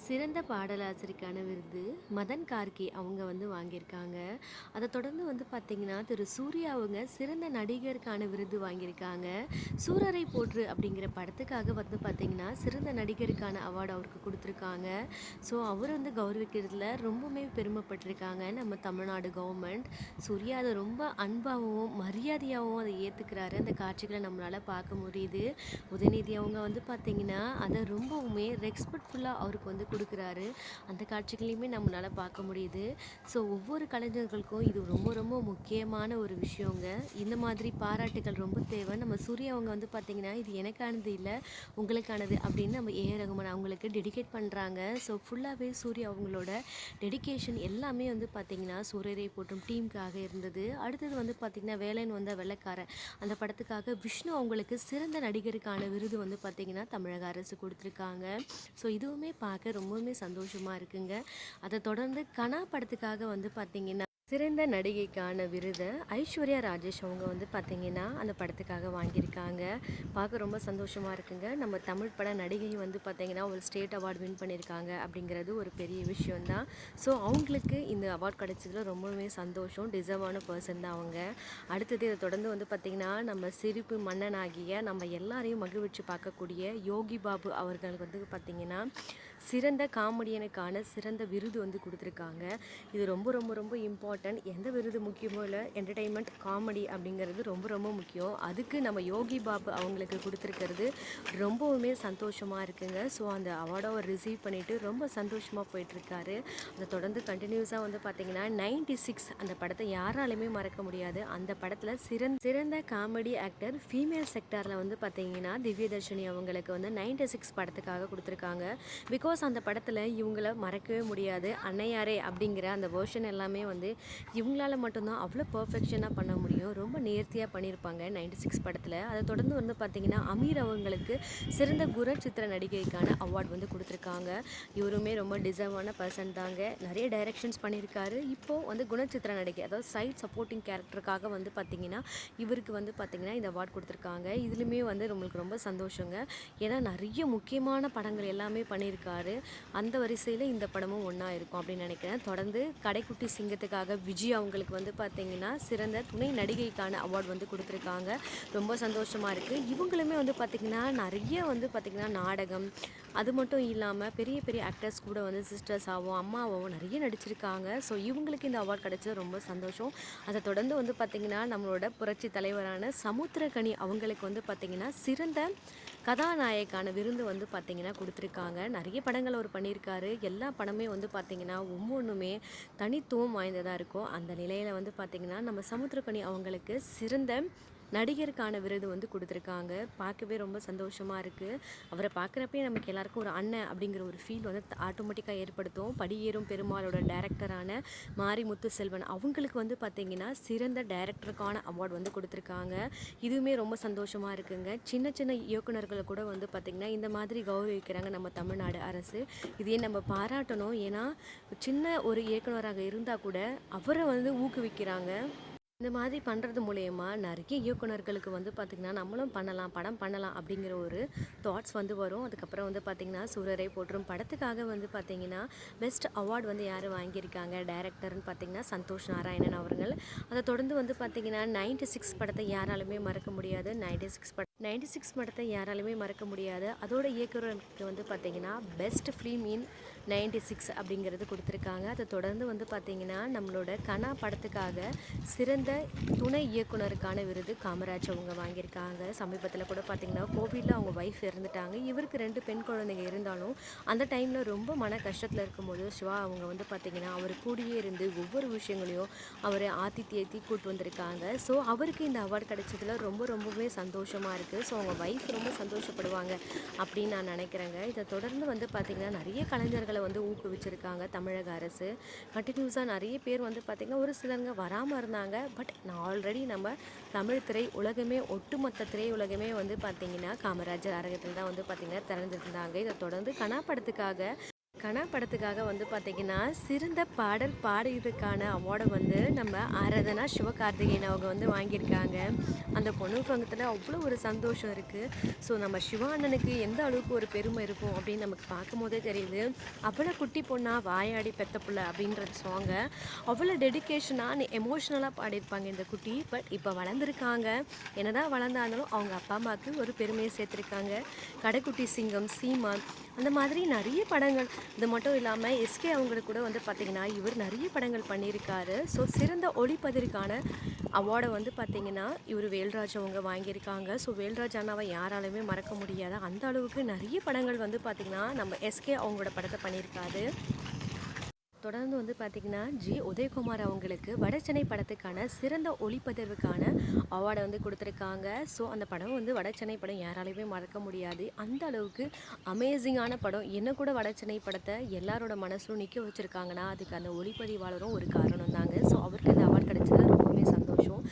சிறந்த பாடலாசிரியருக்கான விருது மதன் கார்கே அவங்க வந்து வாங்கியிருக்காங்க. அதை தொடர்ந்து வந்து பார்த்தீங்கன்னா, திரு சூர்யா அவங்க சிறந்த நடிகருக்கான விருது வாங்கியிருக்காங்க. "சூரரை போற்று" அப்படிங்கிற படத்துக்காக வந்து பார்த்தீங்கன்னா, சிறந்த நடிகருக்கான அவார்டு அவருக்கு குடுத்துருக்காங்க. ஸோ, அவர் வந்து கௌரவிக்கிறதுல ரொம்பவுமே பெருமைப்பட்டுருக்காங்க நம்ம தமிழ்நாடு கவர்மெண்ட். சூர்யா அத ரொம்ப அன்பாவும், மரியாதையாவும் அத ஏத்துக்கிறாரு. அந்த காட்சிகள நம்மளால பார்க்க முடியுது. உதயநிதி அவங்க வந்து பார்த்தீங்கன்னா, அத ரொம்பவுமே ரெஸ்பெக்ட்ஃபுல்லா அவருக்கு வந்து குடுக்குறாரு. அந்த காட்சிகளையுமே நம்மளால பார்க்க முடியுது. ஸோ ஒவ்வொரு கலைஞர்களுக்கும் இது ரொம்ப ரொம்ப முக்கியமான ஒரு விஷயங்க. இந்த மாதிரி பாராட்டுகள் ரொம்ப தேவை. நம்ம சூர்யா அவங்க வந்து பார்த்தீங்கன்னா, "இது எனக்கானது இல்ல, உங்களுக்கானது" அப்படின்னு நம்ம ஏ.ஆர். ரகுமான் அவங்களுக்கு டெடிகேட் பண்றாங்க. ஸோ ஃபுல்லாவே சூர்யா அவங்களோட டெடிகேஷன் எல்லாமே வந்து பார்த்தீங்கன்னா, "சூரரை போற்றும்" டீமுக்காக இருந்தது. அடுத்தது வந்து பார்த்தீங்கன்னா, "வேலன் வந்தா வெள்ளைக்காரன்" அந்த படத்துக்காக விஷ்ணு அவங்களுக்கு சிறந்த நடிகருக்கான விருது வந்து பார்த்தீங்கன்னா, தமிழக அரசு குடுத்துருக்காங்க. ஸோ இதுவுமே பார்க்க ரொம்பவுமே சந்தோஷமா இருக்குங்க. அத தொடர்ந்து கனா படத்துக்காக வந்து பார்த்தீங்கன்னா, சிறந்த நடிகைக்கான விருத ஐஸ்வர்யா ராஜேஷ் அவங்க வந்து பார்த்தீங்கன்னா, அந்த படத்துக்காக வாங்கியிருக்காங்க. பார்க்க ரொம்ப சந்தோஷமா இருக்குங்க. நம்ம தமிழ் பட நடிகை வந்து பார்த்தீங்கன்னா, ஒரு ஸ்டேட் அவார்ட் வின் பண்ணியிருக்காங்க அப்படிங்கிறது ஒரு பெரிய விஷயம் தான். ஸோ அவங்களுக்கு இந்த அவார்ட் கிடைச்சதுல ரொம்பவுமே சந்தோஷம். டிசர்வான பெர்சன் தான் அவங்க. அடுத்தது இத தொடர்ந்து வந்து பார்த்தீங்கன்னா, நம்ம சிரிப்பு மன்னனாகிய நம்ம எல்லாரையும் மகிழ்விச்சு பார்க்கக்கூடிய யோகி பாபு அவர்களுக்கு வந்து பார்த்தீங்கன்னா, சிறந்த காமெடியனுக்கான சிறந்த விருது வந்து குடுத்துருக்காங்க. இது ரொம்ப ரொம்ப ரொம்ப இம்பார்ட்டன்ட். எந்த விருது முக்கியமோ இல்ல, என்டர்டெயின்மெண்ட், காமெடி அப்படிங்கிறது ரொம்ப ரொம்ப முக்கியம். அதுக்கு நம்ம யோகி பாபு அவங்களுக்கு குடுத்துருக்கிறது ரொம்பவுமே சந்தோஷமா இருக்குங்க. ஸோ அந்த அவார்ட அவர் ரிசீவ் பண்ணிட்டு ரொம்ப சந்தோஷமா போயிட்டுருக்காரு. அத தொடர்ந்து கன்டினியூஸா வந்து பார்த்தீங்கன்னா, 96 அந்த படத்த யாராலுமே மறக்க முடியாது. அந்த படத்துல சிறந்த காமெடி ஆக்டர் ஃபீமேல் செக்டார்ல வந்து பார்த்தீங்கன்னா, திவ்யதர்ஷினி அவங்களுக்கு வந்து 96 படத்துக்காக குடுத்துருக்காங்க. பிகாஸ் அந்த படத்துல இவங்கள மறக்கவே முடியாது. "அன்னையாரே" அப்படிங்கிற அந்த வெர்ஷன் எல்லாமே வந்து இவங்களால மட்டும் தான் அவ்வளோ பெர்ஃபெக்ஷனா பண்ண முடியும். ரொம்ப நேர்த்தியா பண்ணியிருப்பாங்க 96 படத்துல. அத தொடர்ந்து வந்து பார்த்தீங்கன்னா, அமீர் அவங்களுக்கு சிறந்த குணச்சித்திர நடிகைக்கான அவார்ட் வந்து குடுத்துருக்காங்க. இவருமே ரொம்ப டிசர்வான பர்சன் தாங்க. நிறைய டைரக்ஷன்ஸ் பண்ணியிருக்காரு. இப்போ வந்து குணச்சித்திர நடிகை, அதாவது சைட் சப்போர்ட்டிங் கேரக்டருக்காக வந்து பார்த்தீங்கன்னா, இவருக்கு வந்து பார்த்தீங்கன்னா, இந்த அவார்ட் குடுத்துருக்காங்க. இதுலயுமே வந்து நம்மளுக்கு ரொம்ப சந்தோஷங்க. ஏன்னா நிறைய முக்கியமான படங்கள் எல்லாமே பண்ணியிருக்காரு. அந்த வரிசையில இந்த படமும் ஒண்ணா இருக்கும் அப்படின்னு நினைக்கிறேன். தொடர்ந்து கடைக்குட்டி சிங்கத்துக்காக விஜய் அவங்களுக்கு வந்து பார்த்தீங்கன்னா, சிறந்த துணை நடிகைக்கான அவார்ட் வந்து குடுத்துருக்காங்க. ரொம்ப சந்தோஷமா இருக்கு. இவங்களுமே வந்து பார்த்தீங்கன்னா, நிறைய வந்து பார்த்தீங்கன்னா, நாடகம், அது மட்டும் இல்லாம பெரிய பெரிய ஆக்டர்ஸ் கூட வந்து சிஸ்டர்ஸாவும், அம்மாவாவும் நிறைய நடிச்சிருக்காங்க. ஸோ இவங்களுக்கு இந்த அவார்ட் கிடைச்சது ரொம்ப சந்தோஷம். அத தொடர்ந்து வந்து பார்த்தீங்கன்னா, நம்மளோட புரட்சி தலைவரான சமுத்திரக்கனி அவங்களுக்கு வந்து பார்த்தீங்கன்னா, சிறந்த கதாநாயகிக்கான விருது வந்து பார்த்தீங்கன்னா குடுத்துருக்காங்க. நிறைய படங்கள் அவர் பண்ணியிருக்காரு. எல்லா படமே வந்து பார்த்தீங்கன்னா, ஒவ்வொன்னுமே தனித்துவம் வாய்ந்ததா இருக்கும். அந்த நிலையில வந்து பார்த்தீங்கன்னா, நம்ம சமுத்திரக்கனி அவங்களுக்கு சிறந்த நடிகருக்கான விருது வந்து குடுத்துருக்காங்க. பார்க்கவே ரொம்ப சந்தோஷமா இருக்கு. அவர பார்க்குறப்பயே நமக்கு எல்லாருக்கும் ஒரு அண்ணன் அப்படிங்கிற ஒரு ஃபீல் வந்து ஆட்டோமேட்டிக்கா ஏற்படுத்தும். "படியேறும் பெருமாளோட" டைரக்டரான மாரிமுத்து செல்வன் அவங்களுக்கு வந்து பார்த்தீங்கன்னா, சிறந்த டைரக்டருக்கான அவார்ட் வந்து குடுத்துருக்காங்க. இதுவுமே ரொம்ப சந்தோஷமா இருக்குங்க. சின்ன சின்ன இயக்குனர்கள கூட வந்து பார்த்தீங்கன்னா, இந்த மாதிரி கௌரவிக்கிறாங்க நம்ம தமிழ்நாடு அரசு. இதையே நம்ம பாராட்டணும். ஏன்னா, சின்ன ஒரு இயக்குனராக இருந்தா கூட அவர வந்து ஊக்குவிக்கிறாங்க. இந்த மாதிரி பண்ணுறது மூலியமா நிறைய இயக்குனர்களுக்கு வந்து பார்த்திங்கன்னா, நம்மளும் பண்ணலாம், படம் பண்ணலாம் அப்படிங்கிற ஒரு தாட்ஸ் வந்து வரும். அதுக்கப்புறம் வந்து பார்த்திங்கன்னா, "சூரரை போற்றும்" படத்துக்காக வந்து பார்த்திங்கன்னா, பெஸ்ட் அவார்ட் வந்து யார் வாங்கியிருக்காங்க டைரக்டர்ன்னு பார்த்திங்கன்னா, சந்தோஷ் நாராயணன் அவர்கள். அதை தொடர்ந்து வந்து பார்த்திங்கன்னா, 96 படத்தை யாராலுமே மறக்க முடியாது. 96 படத்தை யாராலுமே மறக்க முடியாது. அதோட இயக்குனருக்கு வந்து பார்த்திங்கன்னா, பெஸ்ட் ஃபிலிம் இன் 96 அப்படிங்கிறது குடுத்துருக்காங்க. அதை தொடர்ந்து வந்து பார்த்திங்கன்னா, நம்மளோட கனா படத்துக்காக சிறந்த துணை இயக்குனருக்கான விருது காமராஜ் அவங்க வாங்கியிருக்காங்க. சமீபத்தில கூட பார்த்திங்கன்னா, கோவிட்ல அவங்க ஒய்ஃப் இறந்துட்டாங்க. இவருக்கு 2 பெண் குழந்தைங்க இருந்தாலும், அந்த டைம்ல ரொம்ப மன கஷ்டத்தில இருக்கும்போது, சிவா அவங்க வந்து பார்த்திங்கன்னா, அவர் கூடயே இருந்து ஒவ்வொரு விஷயங்களையும் அவர ஆத்தி தேத்தி கூட்டு வந்திருக்காங்க. ஸோ, அவருக்கு இந்த அவார்ட் கிடைச்சதுல ரொம்பவே சந்தோஷமா இருக்கு. ஸோ, அவங்க ஒய்ஃப் ரொம்ப சந்தோஷப்படுவாங்க அப்படின்னு நான் நினைக்கிறேங்க. இத தொடர்ந்து வந்து பார்த்திங்கன்னா, நிறைய கலைஞர்கள வந்து ஊக்குவிச்சிருக்காங்க தமிழக அரசு. கன்டினியூஸா நிறைய பேர் வந்து பார்த்திங்கன்னா, ஒரு சிலருங்க வராம இருந்தாங்க. பட் நான் ஆல்ரெடி நம்ம தமிழ் திரை உலகமே, ஒட்டுமொத்த திரையுலகமே வந்து பார்த்திங்கன்னா, காமராஜர் அரங்கத்தில் தான் வந்து பார்த்திங்கன்னா திறந்திருந்தாங்க. இத தொடர்ந்து கனா படத்துக்காக கனா படத்துக்காக வந்து பார்த்தீங்கன்னா, சிறந்த பாடல் பாடியதுக்கான அவார்ட வந்து நம்ம ஆராதனா சிவகார்த்திகேயன் அவங்க வந்து வாங்கியிருக்காங்க. அந்த பொண்ணு முகத்துல அவ்வளோ ஒரு சந்தோஷம் இருக்கு. ஸோ நம்ம சிவா அண்ணனுக்கு எந்த அளவுக்கு ஒரு பெருமை இருக்கும் அப்படின்னு நமக்கு பார்க்கும்போதே தெரியுது. "அவள குட்டி பொண்ணா வாயாடி பெத்த புள்ள" அப்படின்ற சாங்க அவ்வளோ டெடிகேஷனா, எமோஷனலா பாடியிருப்பாங்க இந்த குட்டி. பட் இப்போ வளர்ந்துருக்காங்க. என்னதான் வளர்ந்தா இருந்தாலும் அவங்க அப்பா, அம்மாவுக்கு ஒரு பெருமைய சேர்த்துருக்காங்க. கடைக்குட்டி சிங்கம், சீமான் அந்த மாதிரி நெறைய படங்கள். இது மட்டும் இல்லாம எஸ்கே அவங்களுக்கு கூட வந்து பார்த்தீங்கன்னா, இவர் நெறைய படங்கள் பண்ணியிருக்காரு. ஸோ சிறந்த ஒளிப்பதிவுக்கான அவார்ட வந்து பார்த்தீங்கன்னா, இவரு வேல்ராஜ் அவங்க வாங்கியிருக்காங்க. ஸோ வேல்ராஜ் அண்ணாவ யாராலுமே மறக்க முடியாது. அந்த அளவுக்கு நெறைய படங்கள் வந்து பார்த்தீங்கன்னா, நம்ம எஸ்கே அவங்களோட படத்த பண்ணியிருக்காரு. தொடர்ந்து வந்து பார்த்தீங்கன்னா, உதயகுமார் அவங்களுக்கு வடச்சென்னை படத்துக்கான சிறந்த ஒளிப்பதிவுக்கான அவார்ட வந்து குடுத்துருக்காங்க. ஸோ அந்த படம் வந்து வடசென்னை படம் யாராலயுமே மறக்க முடியாது. அந்த அளவுக்கு அமேசிங்கான படம். என்ன கூட வடசென்னை படத்த எல்லாரோட மனசுலும் நிக்க வச்சிருக்காங்கன்னா, அதுக்கு அந்த ஒளிப்பதிவாளரும் ஒரு காரணம் தாங்க. ஸோ அவருக்கு அந்த அவார்ட் கிடைச்சதுல ரொம்பவே சந்தோஷம்.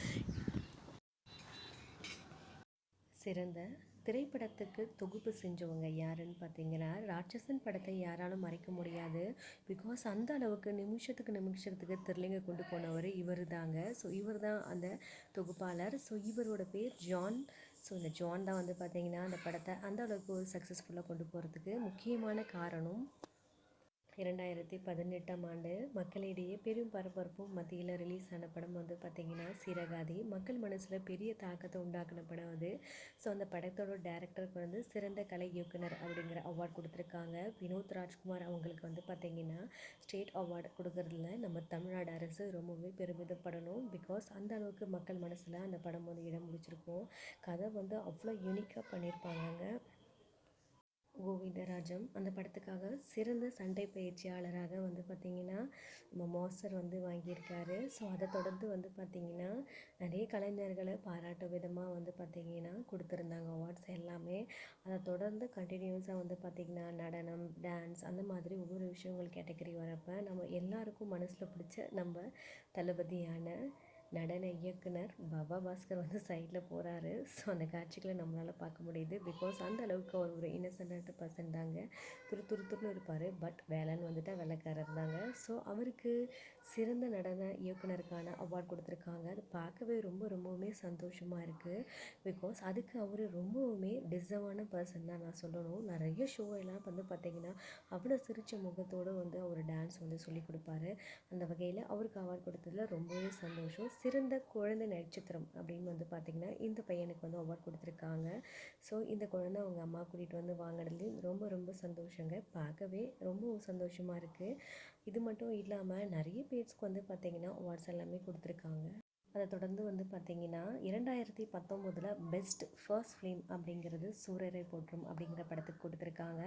சிறந்த திரைப்படத்துக்கு தொகுப்பு செஞ்சவங்க யாருன்னு பார்த்தீங்கன்னா, ராட்சசன் படத்தை யாராலும் மறைக்க முடியாது. பிகாஸ் அந்த அளவுக்கு நிமிஷத்துக்கு நிமிஷத்துக்கு த்ரில்லிங்கை கொண்டு போனவர் இவர் தாங்க. ஸோ இவர் தான் அந்த தொகுப்பாளர். ஸோ இவரோட பேர் ஜான். ஸோ இந்த ஜான் தான் வந்து பார்த்தீங்கன்னா, அந்த படத்தை அந்த அளவுக்கு ஒரு சக்ஸஸ்ஃபுல்லாக கொண்டு போகிறதுக்கு முக்கியமான காரணம். 2018ஆம் ஆண்டு மக்களிடையே பெரும் பரபரப்பும் மத்தியில் ரிலீஸ் ஆன படம் வந்து பார்த்திங்கன்னா சிறகாதி. மக்கள் மனசில் பெரிய தாக்கத்தை உண்டாக்குன படம் அது. ஸோ அந்த படத்தோட டேரக்டருக்கு வந்து சிறந்த கலை இயக்குனர் அப்படிங்கிற அவார்ட் கொடுத்துருக்காங்க. வினோத் ராஜ்குமார் அவங்களுக்கு வந்து பார்த்திங்கன்னா ஸ்டேட் அவார்டு கொடுக்கறதுல நம்ம தமிழ்நாடு அரசு ரொம்பவே பெருமிதப்படணும். பிகாஸ் அந்த அளவுக்கு மக்கள் மனசில் அந்த படம் வந்து இடம் பிடிச்சிருக்கும். கதை வந்து அவ்வளோ யூனிக்காக பண்ணியிருப்பாங்கங்க. கோவிந்தராஜம் அந்த படத்துக்காக சிறந்த சண்டை பயிற்சியாளராக வந்து பார்த்திங்கன்னா நம்ம மாஸ்டர் வந்து வாங்கியிருக்காரு. ஸோ அதை தொடர்ந்து வந்து பார்த்திங்கன்னா நிறைய கலைஞர்களை பாராட்டும் விதமாக வந்து பார்த்திங்கன்னா கொடுத்துருந்தாங்க அவார்ட்ஸ் எல்லாமே. அதை தொடர்ந்து கண்டினியூஸாக வந்து பார்த்திங்கன்னா நடனம், டான்ஸ் அந்த மாதிரி ஒவ்வொரு விஷயங்கள் கேட்டகரி வரப்போ நம்ம எல்லாருக்கும் மனசில் பிடிச்ச நம்ம தளபதியான நடன இயக்குனர் பாபா பாஸ்கர் வந்து சைடில் போகிறாரு. ஸோ அந்த காட்சிகளை நம்மளால் பார்க்க முடியுது. பிகாஸ் அந்த அளவுக்கு அவர் ஒரு இன்னசென்ட்டான பர்சன் தாங்க. துருன்னு இருப்பார். பட் வேலைன்னு வந்துட்டால் வெள்ளைக்காரர் தாங்க. ஸோ அவருக்கு சிறந்த நடன இயக்குனருக்கான அவார்ட் கொடுத்துருக்காங்க. அது பார்க்கவே ரொம்பவுமே சந்தோஷமாக இருக்குது. பிகாஸ் அதுக்கு அவர் ரொம்பவுமே டிசர்வான பர்சன் தான் நான் சொல்லணும். நிறைய ஷோ எல்லாம் வந்து பார்த்திங்கன்னா அவ்வளோ சிரித்த முகத்தோடு வந்து அவர் டான்ஸ் வந்து சொல்லிக் கொடுப்பாரு. அந்த வகையில் அவருக்கு அவார்ட் கொடுத்ததில் ரொம்பவே சந்தோஷம். சிறந்த குழந்தை நட்சத்திரம் அப்படின்னு வந்து பார்த்திங்கன்னா இந்த பையனுக்கு வந்து அவார்ட் கொடுத்துருக்காங்க. ஸோ இந்த குழந்தை அவங்க அம்மா கூட்டிகிட்டு வந்து வாங்கினதுலேயும் ரொம்ப சந்தோஷங்க. பார்க்கவே ரொம்ப சந்தோஷமாக இருக்குது. இது மட்டும் இல்லாமல் நிறைய பேர்ஸ்க்கு வந்து பார்த்திங்கன்னா அவார்ட்ஸ் எல்லாமே கொடுத்துருக்காங்க. அதை தொடர்ந்து வந்து பார்த்திங்கன்னா 2019 பெஸ்ட் ஃபர்ஸ்ட் ஃபிலிம் அப்படிங்கிறது சூரரை போற்றும் அப்படிங்கிற படத்துக்கு கொடுத்துருக்காங்க.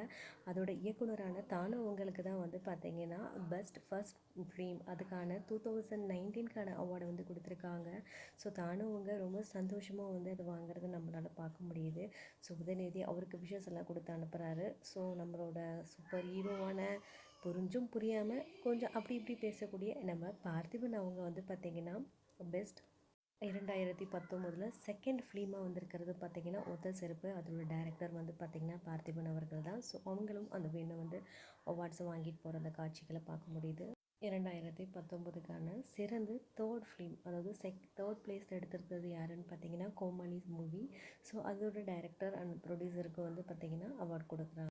அதோட இயக்குனரான தானு அவங்களுக்கு தான் வந்து பார்த்திங்கன்னா பெஸ்ட் ஃபர்ஸ்ட் ஃபிலிம் அதுக்கான 2019க்கான அவார்டை வந்து கொடுத்துருக்காங்க. ஸோ தானு அவங்க ரொம்ப சந்தோஷமாக வந்து அது வாங்குறத நம்மளால் பார்க்க முடியுது. ஸோ உதயநிதி அவருக்கு விஷஸ் எல்லாம் கொடுத்து அனுப்புகிறாரு. ஸோ நம்மளோட சூப்பர் ஹீரோவான புரிஞ்சும் புரியாமல் கொஞ்சம் அப்படி இப்படி பேசக்கூடிய நம்ம பார்த்திபன் அவங்க வந்து பார்த்திங்கன்னா பெஸ்ட் 2019 செகண்ட் ஃபிலிமாக வந்திருக்கிறது பார்த்திங்கன்னா ஒத்த செருப்பு. அதோட டைரக்டர் வந்து பார்த்திங்கன்னா பார்த்திபன் அவர்கள் தான். ஸோ அவங்களும் அந்த வேணும் வந்து அவார்ட்ஸை வாங்கிட்டு போகிற அந்த காட்சிகளை பார்க்க முடியுது. 2019க்கான சிறந்த தேர்ட் ஃபிலிம் அதாவது தேர்ட் பிளேஸ் எடுத்திருக்கிறது யாருன்னு பார்த்தீங்கன்னா கோமாளி மூவி. ஸோ அதோட டைரக்டர் அண்ட் ப்ரொடியூசருக்கு வந்து பார்த்திங்கன்னா அவார்ட் கொடுக்குறாங்க.